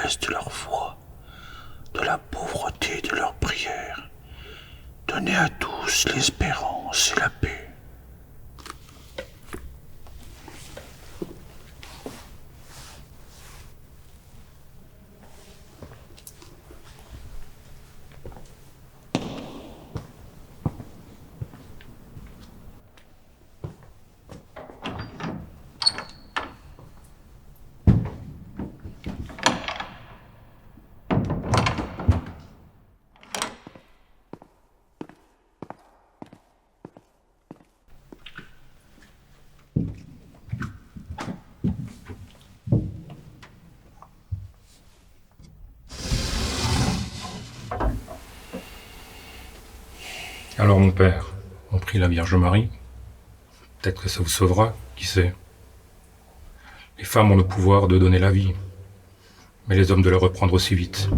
faiblesse de leur foi, de la pauvreté de leurs prières. Donnez à tous l'espérance et la paix. Alors mon père, on prie la Vierge Marie. Peut-être que ça vous sauvera, qui sait. Les femmes ont le pouvoir de donner la vie, mais les hommes de le reprendre aussi vite.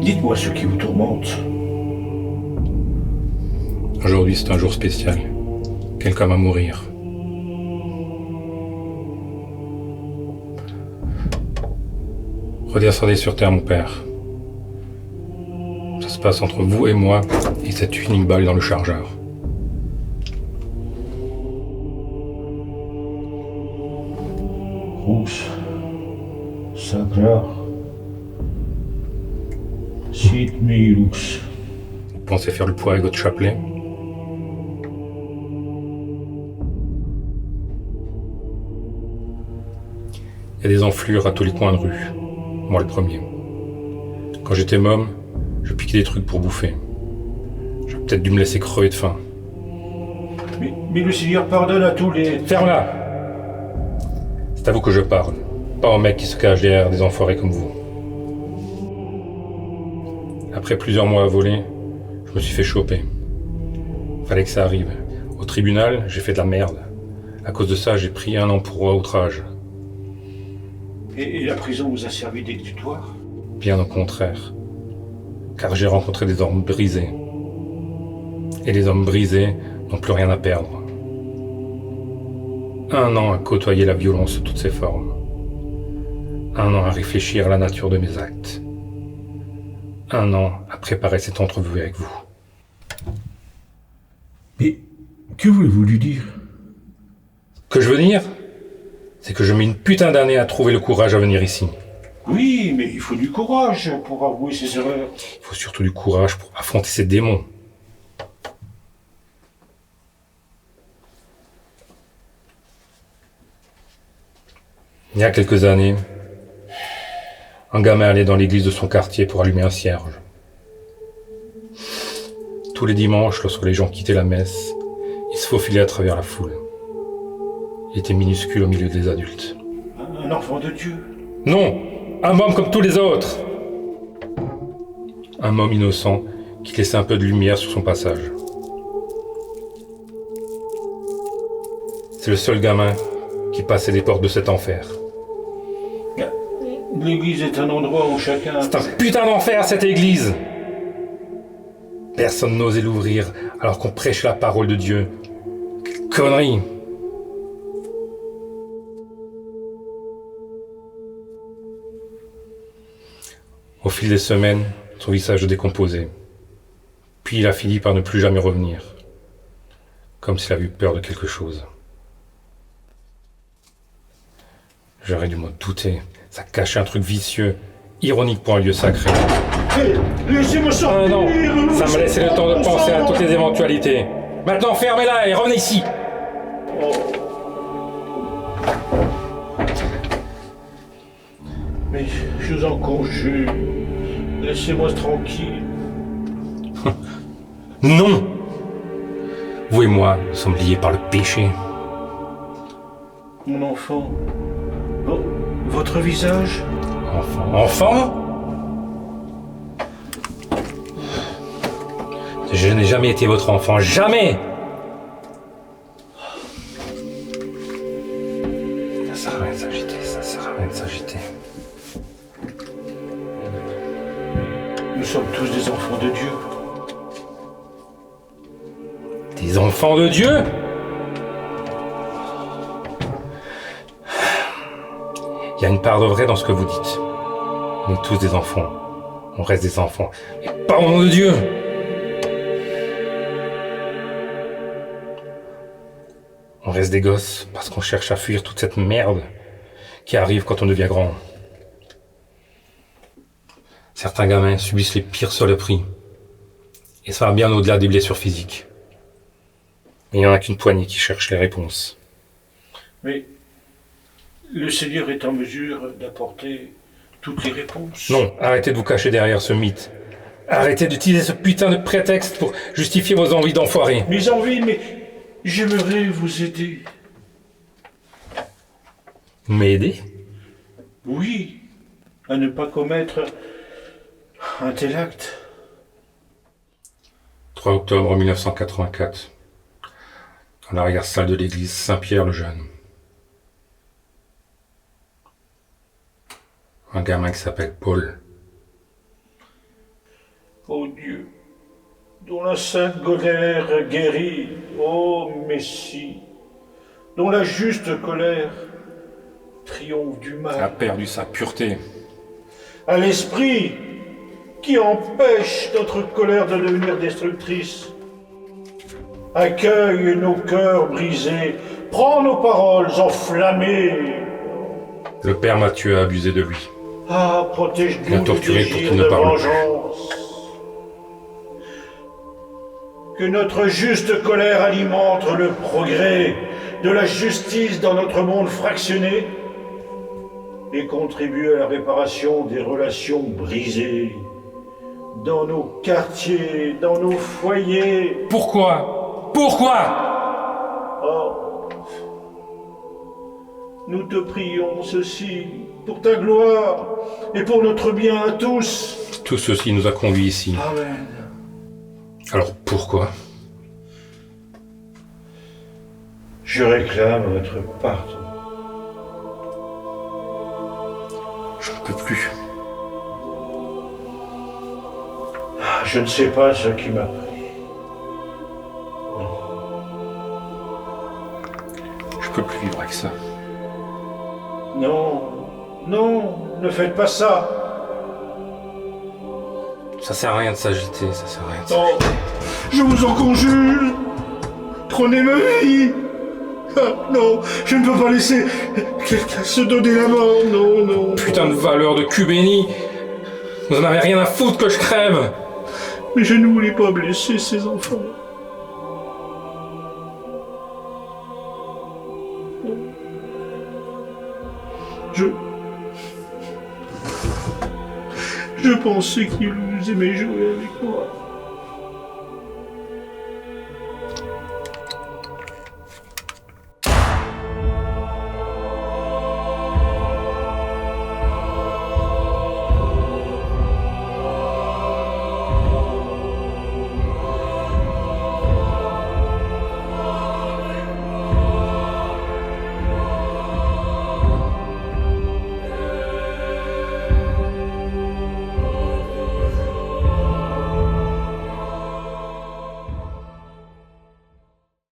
Dites-moi ce qui vous tourmente. Aujourd'hui, c'est un jour spécial. Quelqu'un va mourir. Redescendez sur terre, mon père. Ça se passe entre vous et moi et cette unique balle dans le chargeur. Rus, Sagrar, Sit Mirux. Vous pensez faire le poids avec votre chapelet? Il y a des enflures à tous les coins de rue. Moi le premier. Quand j'étais môme, je piquais des trucs pour bouffer. J'aurais peut-être dû me laisser crever de faim. Mais le Seigneur pardonne à tous les... Ferme-la! C'est à vous que je parle, pas aux mecs qui se cachent derrière des enfoirés comme vous. Après plusieurs mois à voler, je me suis fait choper. Fallait que ça arrive. Au tribunal, j'ai fait de la merde. À cause de ça, j'ai pris 1 an pour outrage. Et la prison vous a servi d'exutoire? Bien au contraire. Car j'ai rencontré des hommes brisés. Et les hommes brisés n'ont plus rien à perdre. 1 an à côtoyer la violence sous toutes ses formes. 1 an à réfléchir à la nature de mes actes. 1 an à préparer cette entrevue avec vous. Mais que voulez-vous lui dire? Ce que je veux dire, c'est que je mets une putain d'année à trouver le courage à venir ici. Oui, mais il faut du courage pour avouer ses erreurs. Il faut surtout du courage pour affronter ces démons. Il y a quelques années, un gamin allait dans l'église de son quartier pour allumer un cierge. Tous les dimanches, lorsque les gens quittaient la messe, il se faufilait à travers la foule. Il était minuscule au milieu des adultes. Un enfant de Dieu. Non, un homme comme tous les autres. Un homme innocent qui laissait un peu de lumière sur son passage. C'est le seul gamin qui passait les portes de cet enfer. L'église est un endroit où chacun... C'est un putain d'enfer, cette église! Personne n'osait l'ouvrir alors qu'on prêche la parole de Dieu. Quelle connerie! Au fil des semaines, son visage se décomposait. Puis il a fini par ne plus jamais revenir. Comme s'il avait eu peur de quelque chose. J'aurais dû m'en douter. Ça cachait un truc vicieux, ironique pour un lieu sacré. Hey, laissez-moi sortir! Non, ça me laissait le temps de penser à toutes les éventualités. Maintenant, fermez-la et revenez ici! Mais je vous en conjure, laissez-moi tranquille. Non! Vous et moi, nous sommes liés par le péché. Mon enfant, votre visage? Enfant? Je n'ai jamais été votre enfant, jamais! Ça sert à rien de s'agiter, ça sert à rien de s'agiter. Nous sommes tous des enfants de Dieu. Des enfants de Dieu? y a une part de vrai dans ce que vous dites. On est tous des enfants. On reste des enfants. Et pas au nom de Dieu! On reste des gosses parce qu'on cherche à fuir toute cette merde qui arrive quand on devient grand. Certains gamins subissent les pires saloperies. Et ça va bien au-delà des blessures physiques. Mais il n'y en a qu'une poignée qui cherche les réponses. Mais le Seigneur est en mesure d'apporter toutes les réponses. Non, arrêtez de vous cacher derrière ce mythe. Arrêtez d'utiliser ce putain de prétexte pour justifier vos envies d'enfoirer. Mes envies, mais j'aimerais vous aider. M'aider? Oui, à ne pas commettre un tel acte. 3 octobre 1984. Dans l'arrière-salle de l'église Saint-Pierre-le-Jeune. Un gamin qui s'appelle Paul. Ô Dieu, dont la sainte colère guérit, ô Messie, dont la juste colère triomphe du mal. A perdu sa pureté. À l'esprit qui empêche notre colère de devenir destructrice. Accueille nos cœurs brisés, prends nos paroles enflammées. Le père Mathieu a abusé de lui. Ah, protège-nous Il a du torturé pour désir qu'il ne de parle plus. vengeance. Que notre juste colère alimente le progrès de la justice dans notre monde fractionné et contribue à la réparation des relations brisées dans nos quartiers, dans nos foyers. Pourquoi? Pourquoi? Oh, nous te prions ceci pour ta gloire et pour notre bien à tous. Tout ceci nous a conduits ici. Amen. Alors pourquoi? Je réclame votre pardon. Je ne peux plus. Je ne sais pas ce qui m'a pris. Je peux plus vivre avec ça. Non, non, ne faites pas ça. Ça sert à rien de s'agiter, ça sert à rien de Non, s'agiter. je vous en conjure. Prenez ma vie. Ah, non, je ne peux pas laisser quelqu'un se donner la mort. Non, non. Putain de valeur de cul béni! Vous en avez rien à foutre que je crève! Mais je ne voulais pas blesser ces enfants. Je pensais qu'ils aimaient jouer avec moi.